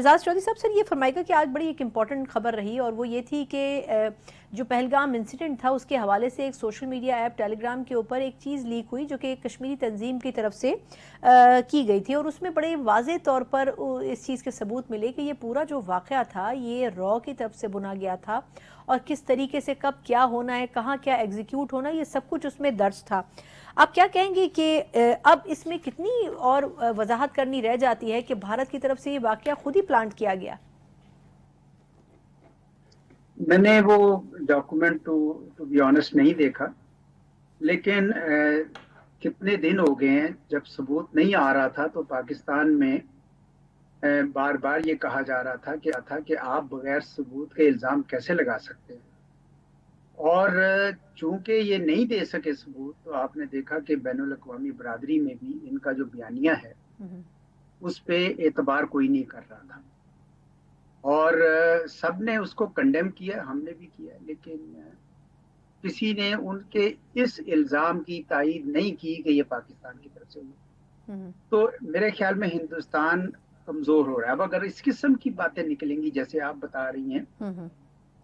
اعزاز چودھری صاحب، سر یہ فرمائے گا کہ آج بڑی ایک امپورٹنٹ خبر رہی اور وہ یہ تھی کہ جو پہلگام انسیڈنٹ تھا اس کے حوالے سے ایک سوشل میڈیا ایپ ٹیلی گرام کے اوپر ایک چیز لیک ہوئی جو کہ ایک کشمیری تنظیم کی طرف سے کی گئی تھی، اور اس میں بڑے واضح طور پر اس چیز کے ثبوت ملے کہ یہ پورا جو واقعہ تھا یہ را کی طرف سے بنا گیا تھا، اور کس طریقے سے کب کیا ہونا ہے، کہاں کیا ایگزیکیوٹ ہونا، یہ سب کچھ اس میں درج تھا۔ آپ کیا کہیں گے کہ اب اس میں کتنی اور وضاحت کرنی رہ جاتی ہے کہ بھارت کی طرف سے یہ واقعہ خود ہی پلانٹ کیا گیا؟ میں نے وہ ڈاکومنٹ ٹو بی آنےسٹ نہیں دیکھا، لیکن کتنے دن ہو گئے ہیں جب ثبوت نہیں آ رہا تھا تو پاکستان میں بار بار یہ کہا جا رہا تھا کہ آپ بغیر ثبوت کے الزام کیسے لگا سکتے ہیں، اور چونکہ یہ نہیں دے سکے ثبوت تو آپ نے دیکھا کہ بین الاقوامی برادری میں بھی ان کا جو بیانیہ ہے اس پہ اعتبار کوئی نہیں کر رہا تھا، اور سب نے اس کو کنڈیم کیا، ہم نے بھی کیا، لیکن کسی نے ان کے اس الزام کی تائید نہیں کی کہ یہ پاکستان کی طرف سے ہوئی۔ تو میرے خیال میں ہندوستان کمزور ہو رہا ہے۔ اب اگر اس قسم کی باتیں نکلیں گی جیسے آپ بتا رہی ہیں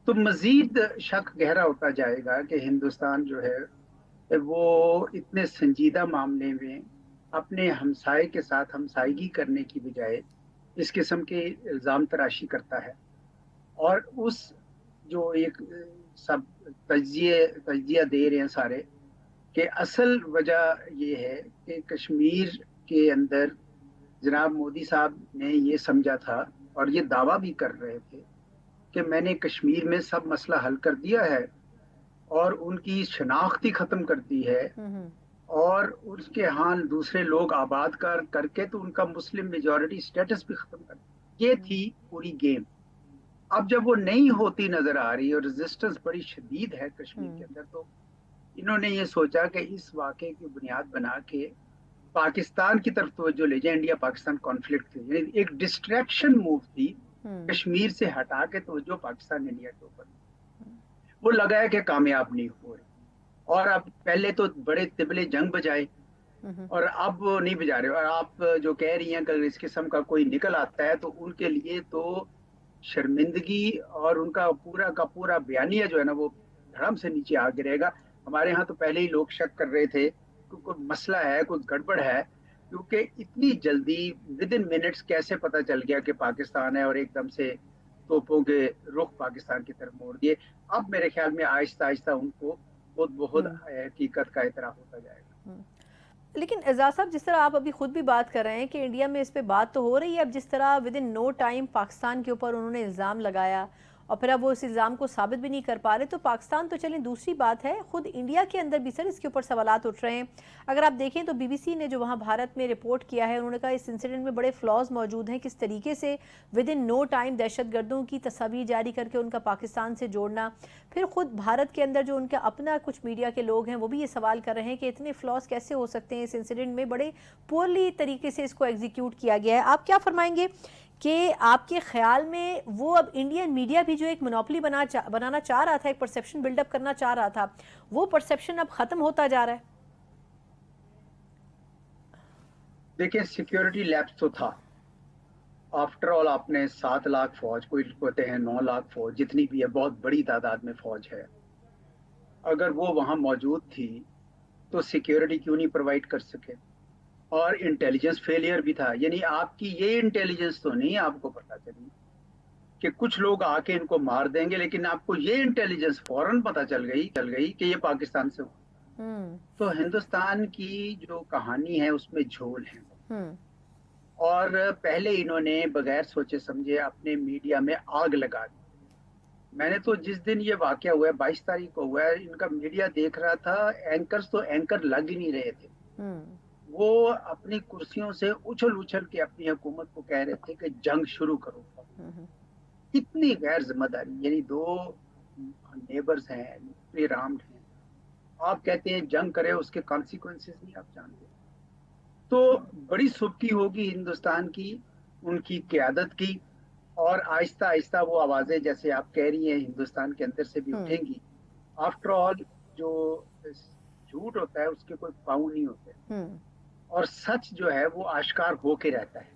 تو مزید شک گہرا ہوتا جائے گا کہ ہندوستان جو ہے وہ اتنے سنجیدہ معاملے میں اپنے ہمسائے کے ساتھ ہمسائیگی کرنے کی بجائے اس قسم کے الزام تراشی کرتا ہے، اور اس جو ایک سب تجزیہ دے رہے ہیں سارے کہ اصل وجہ یہ ہے کہ کشمیر کے اندر جناب مودی صاحب نے یہ سمجھا تھا اور یہ دعویٰ بھی کر رہے تھے کہ میں نے کشمیر میں سب مسئلہ حل کر دیا ہے اور ان کی شناخت ہی ختم کر دی ہے، اور اس کے حال دوسرے لوگ آباد کر کے تو ان کا مسلم میجورٹی سٹیٹس بھی ختم کر دیا۔ یہ تھی پوری گیم۔ اب جب وہ نہیں ہوتی نظر آ رہی اور ریزسٹنس بڑی شدید ہے کشمیر کے اندر، تو انہوں نے یہ سوچا کہ اس واقعے کی بنیاد بنا کے پاکستان کی طرف توجہ لے جائیں، انڈیا پاکستان کانفلکٹ تھی، یعنی ایک ڈسٹریکشن موو تھی، کشمیر سے ہٹا کے توجہ پاکستان انڈیا کے اوپر۔ وہ لگا ہے کہ کامیاب نہیں ہو رہی، اور اب پہلے تو بڑے طبلے جنگ بجائے اور اب نہیں بجا رہے، اور آپ جو کہہ رہی ہیں کہ اس قسم کا کوئی نکل آتا ہے تو ان کے لیے تو شرمندگی اور ان کا پورا بیانیہ جو ہے نا وہ دھڑم سے نیچے آ گرے گا۔ ہمارے ہاں تو پہلے ہی لوگ شک کر رہے تھے کہ کوئی مسئلہ ہے، کوئی گڑبڑ ہے، کیونکہ اتنی جلدی ود ان منٹس کیسے پتہ چل گیا کہ پاکستان ہے، اور ایک دم سے توپوں کے رخ پاکستان کی طرف موڑ دیے۔ اب میرے خیال میں آہستہ آہستہ ان کو بہت حقیقت کا اعتراف ہوتا جائے گا۔ لیکن اعزاز صاحب، جس طرح آپ ابھی خود بھی بات کر رہے ہیں کہ انڈیا میں اس پہ بات تو ہو رہی ہے، اب جس طرح within no time Pakistan کے اوپر انہوں نے الزام لگایا اور پھر اب وہ اس الزام کو ثابت بھی نہیں کر پا رہے، تو پاکستان تو چلیں دوسری بات ہے، خود انڈیا کے اندر بھی سر اس کے اوپر سوالات اٹھ رہے ہیں۔ اگر آپ دیکھیں تو بی بی سی نے جو وہاں بھارت میں رپورٹ کیا ہے، انہوں نے کہا اس انسیڈنٹ میں بڑے فلاز موجود ہیں، کس طریقے سے ود ان نو ٹائم دہشت گردوں کی تصاویر جاری کر کے ان کا پاکستان سے جوڑنا۔ پھر خود بھارت کے اندر جو ان کا اپنا کچھ میڈیا کے لوگ ہیں وہ بھی یہ سوال کر رہے ہیں کہ اتنے فلاز کیسے ہو سکتے ہیں، اس انسیڈنٹ میں بڑے پورلی طریقے سے اس کو ایگزیکیوٹ کیا گیا ہے۔ آپ کیا فرمائیں گے کہ آپ کے خیال میں وہ اب انڈین میڈیا بھی جو ایک مونوپلی بنانا چاہ رہا تھا، ایک پرسیپشن بلڈ اپ کرنا چاہ رہا تھا، وہ پرسیپشن اب ختم ہوتا جا رہا ہے؟ دیکھیں، سیکیورٹی لیپس تو تھا، آفٹر آل آپ نے 7 لاکھ فوج، کوئی کہتے ہیں 9 لاکھ فوج، جتنی بھی ہے بہت بڑی تعداد میں فوج ہے، اگر وہ وہاں موجود تھی تو سیکیورٹی کیوں نہیں پرووائڈ کر سکے؟ اور انٹیلیجنس فیلئر بھی تھا، یعنی آپ کی یہ انٹیلیجنس تو نہیں آپ کو پتا چلی کہ کچھ لوگ آ کے ان کو مار دیں گے، لیکن آپ کو یہ انٹیلیجنس فوراً پتا چل گئی کہ یہ پاکستان سے ہوا۔ تو ہندوستان کی جو کہانی ہے اس میں جھول ہے، اور پہلے انہوں نے بغیر سوچے سمجھے اپنے میڈیا میں آگ لگا دی۔ میں نے تو جس دن یہ واقعہ ہوا ہے 22 تاریخ کو ہوا ہے، ان کا میڈیا دیکھ رہا تھا، اینکرز تو اینکر لگ ہی نہیں رہے تھے، وہ اپنی کرسیوں سے اچھل کے اپنی حکومت کو کہہ رہے تھے کہ جنگ شروع کرو۔ اتنی غیر ذمہ داری، یعنی 2 نیبرز ہیں، نیوکلیئر آرمڈ ہیں، آپ کہتے ہیں جنگ کرے، اس کے کانسیکوینسز نہیں آپ جانتے۔ تو بڑی سبکی ہوگی ہندوستان کی، ان کی قیادت کی، اور آہستہ آہستہ وہ آوازیں جیسے آپ کہہ رہی ہیں ہندوستان کے اندر سے بھی اٹھیں گی۔ آفٹر آل جو جھوٹ ہوتا ہے اس کے کوئی پاؤں نہیں ہوتے، اور سچ جو ہے وہ آشکار ہو کے رہتا ہے۔